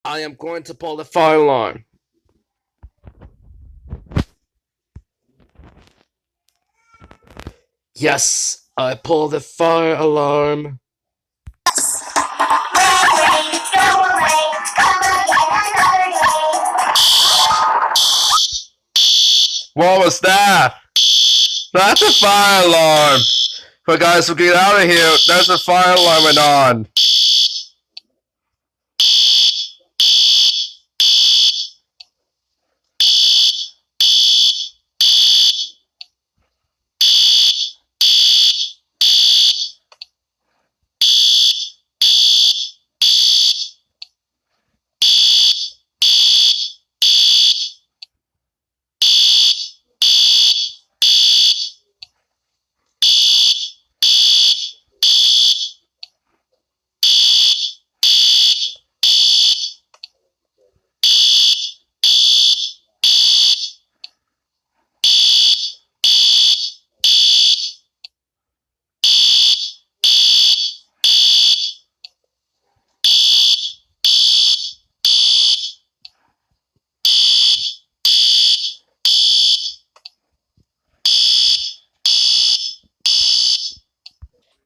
I am going to pull the fire alarm. Yes, I pull the fire alarm. What was that? That's a fire alarm. But guys, we'll get out of here. There's a fire alarm went on.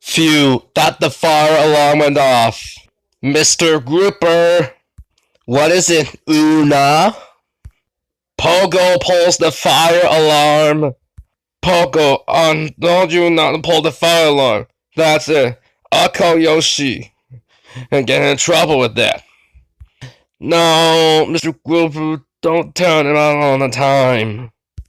Phew, that the fire alarm went off. Mr. Grouper, what is it, Una? Pogo pulls the fire alarm. Pogo, don't you not pull the fire alarm. That's it. I'll call Yoshi and get in trouble with that. No, Mr. Grouper, don't turn it on all the time.